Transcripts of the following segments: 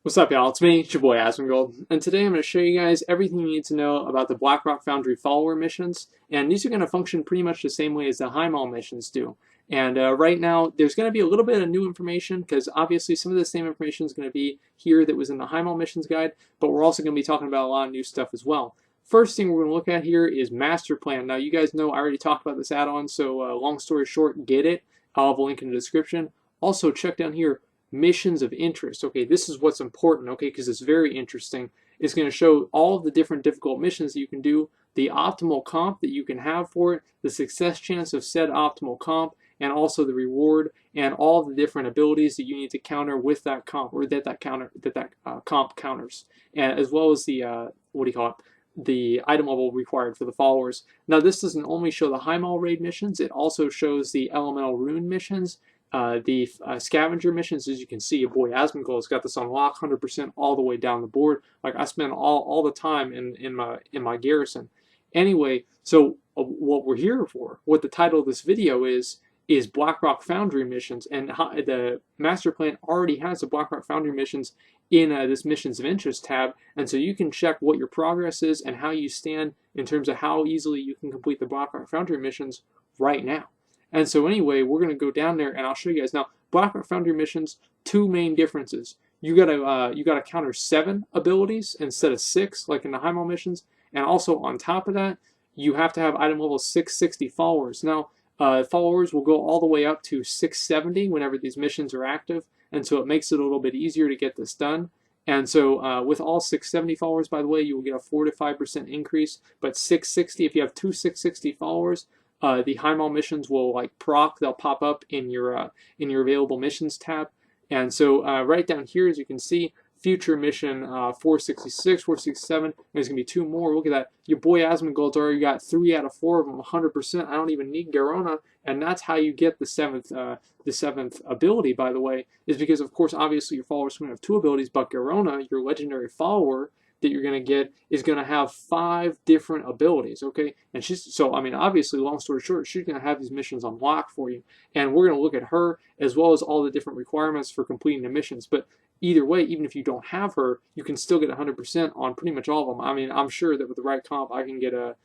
What's up, y'all? It's me, it's your boy Asmongold, and today I'm going to show you guys everything you need to know about the Blackrock Foundry follower missions, and these are going to function pretty much the same way as the Highmall missions do. And right now, there's going to be a little bit of new information, because obviously some of the same information is going to be here that was in the Highmall missions guide, but we're also going to be talking about a lot of new stuff as well. First thing we're going to look at here is Master Plan. Now, you guys know I already talked about this add-on, so long story short, get it. I'll have a link in the description. Also, check down here, missions of interest. Okay, this is what's important, okay, because it's very interesting. It's going to show all of the different difficult missions that you can do, the optimal comp that you can have for it, the success chance of said optimal comp, and also the reward and all the different abilities that you need to counter with that comp, or that comp counters, and as well as the what do you call it? The item level required for the followers. Now, this doesn't only show the Highmall raid missions; it also shows the elemental rune missions. The scavenger missions, as you can see, your boy Asmongold has got this on lock 100% all the way down the board. Like, I spend all the time in my garrison. Anyway, so what we're here for, what the title of this video is Blackrock Foundry missions, and the master plan already has the Blackrock Foundry missions in this missions of interest tab, and so you can check what your progress is and how you stand in terms of how easily you can complete the Blackrock Foundry missions right now. And so anyway, we're going to go down there, and I'll show you guys. Now, Blackrock Foundry missions, two main differences. You gotta counter 7 abilities instead of 6, like in the Highmall missions. And also on top of that, you have to have item level 660 followers. Now, followers will go all the way up to 670 whenever these missions are active, and so it makes it a little bit easier to get this done. And so with all 670 followers, by the way, you will get a 4 to 5% increase. But 660, if you have two 660 followers, the Highmall missions will like proc. They'll pop up in your available missions tab. And so right down here, as you can see, future mission 466, 467. There's gonna be 2 more. Look at that. Your boy Asmongold's already got 3 out of 4 of them, 100%. I don't even need Garona, and that's how you get the seventh ability. By the way, is because of course, obviously, your followers can have 2 abilities, but Garona, your legendary follower that you're going to get, is going to have 5 different abilities, okay? And she's, so I mean, obviously, long story short, she's going to have these missions unlocked for you, and we're going to look at her as well as all the different requirements for completing the missions. But either way, even if you don't have her, you can still get 100% on pretty much all of them. I mean, I'm sure that with the right comp, I can get a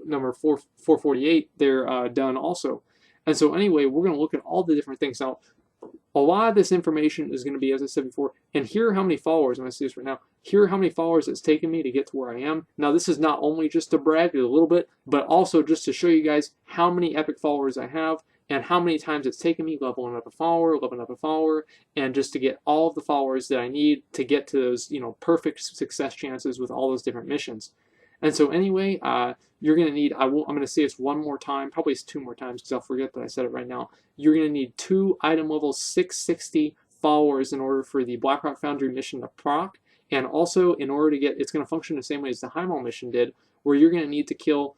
number 448 there done also. And so anyway, we're going to look at all the different things. Now, a lot of this information is going to be, as I said before, and here are how many followers, I'm going to see this right now, here are how many followers it's taken me to get to where I am. Now, this is not only just to brag a little bit, but also just to show you guys how many epic followers I have and how many times it's taken me leveling up a follower, and just to get all of the followers that I need to get to those, perfect success chances with all those different missions. And so anyway, you're going to need, I'm going to say this one more time, probably 2 more times because I'll forget that I said it right now. You're going to need 2 item level 660 followers in order for the Blackrock Foundry mission to proc. And also in order to get, it's going to function the same way as the Highmall mission did, where you're going to need to kill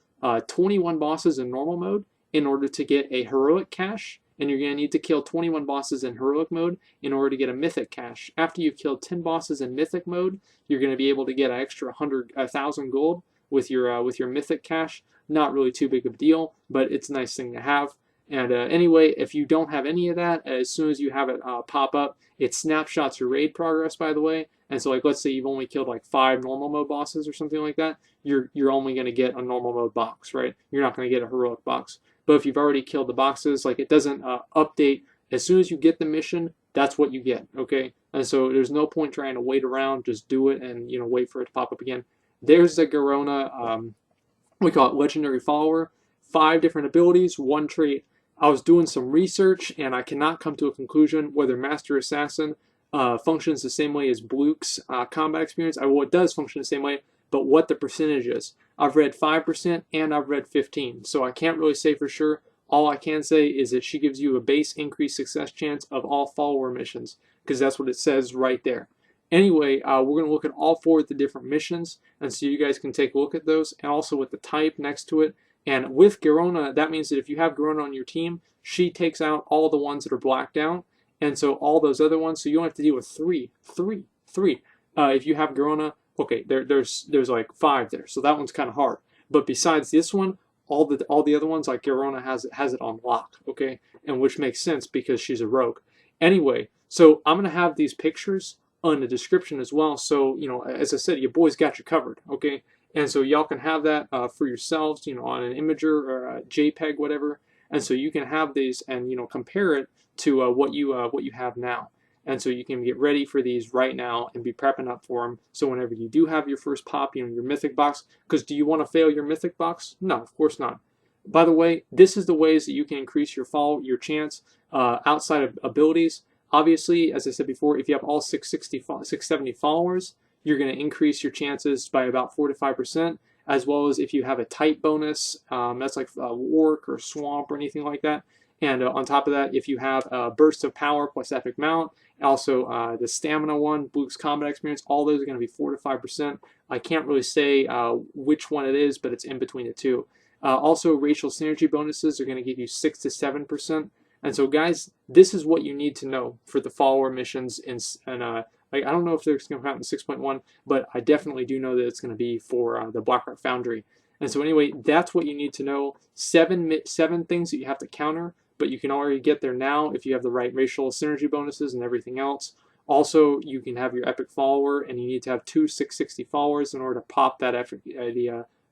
21 bosses in normal mode in order to get a heroic cache. And you're going to need to kill 21 bosses in heroic mode in order to get a mythic cache. After you've killed 10 bosses in mythic mode, you're going to be able to get an extra 1,000 gold with your mythic cache. Not really too big of a deal, but it's a nice thing to have. And anyway, if you don't have any of that, as soon as you have it pop up, it snapshots your raid progress, by the way. And so, like, let's say you've only killed like 5 normal mode bosses or something like that, you're only going to get a normal mode box, right? You're not going to get a heroic box. But if you've already killed the boxes, like, it doesn't update. As soon as you get the mission, that's what you get, okay? And so there's no point trying to wait around. Just do it and, wait for it to pop up again. There's the Garona, we call it legendary follower. 5 different abilities, 1 trait. I was doing some research, and I cannot come to a conclusion whether Master Assassin functions the same way as Bluke's combat experience. Well, it does function the same way, but what the percentage is. I've read 5% and I've read 15%, so I can't really say for sure. All I can say is that she gives you a base increased success chance of all follower missions, because that's what it says right there. Anyway, we're going to look at all 4 of the different missions, and so you guys can take a look at those, and also with the type next to it. And with Garona, that means that if you have Garona on your team, she takes out all the ones that are blacked out, and so all those other ones, so you don't have to deal with three. If you have Garona, okay, there's like 5 there, so that one's kind of hard. But besides this one, all the other ones, like Garona has it on lock, okay, and which makes sense because she's a rogue. Anyway, so I'm gonna have these pictures on the description as well. So, you know, as I said, your boys got you covered, okay? And so y'all can have that for yourselves, you know, on an imager or a JPEG, whatever. And so you can have these and, you know, compare it to what you have now. And so you can get ready for these right now and be prepping up for them. So whenever you do have your first pop, you know, your mythic box, because do you want to fail your mythic box? No, of course not. By the way, this is the ways that you can increase your chance outside of abilities. Obviously, as I said before, if you have all 670 followers, you're going to increase your chances by about 4 to 5%, as well as if you have a type bonus, that's like Wark or Swamp or anything like that. And on top of that, if you have a Burst of Power plus Epic Mount, also the Stamina one, Blue's Combat Experience, all those are going to be 4 to 5%. I can't really say which one it is, but it's in between the two. Also, racial synergy bonuses are going to give you 6 to 7%. And so, guys, this is what you need to know for the follower missions. Like, I don't know if they're going to come out in 6.1, but I definitely do know that it's going to be for the Blackrock Foundry. And so, anyway, that's what you need to know. Seven things that you have to counter, but you can already get there now if you have the right racial synergy bonuses and everything else. Also, you can have your epic follower, and you need to have 2 660 followers in order to pop that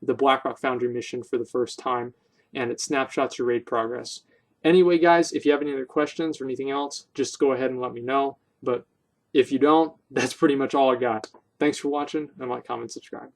the Blackrock Foundry mission for the first time, and it snapshots your raid progress. Anyway, guys, if you have any other questions or anything else, just go ahead and let me know. But if you don't, that's pretty much all I got. Thanks for watching, and like, comment, subscribe.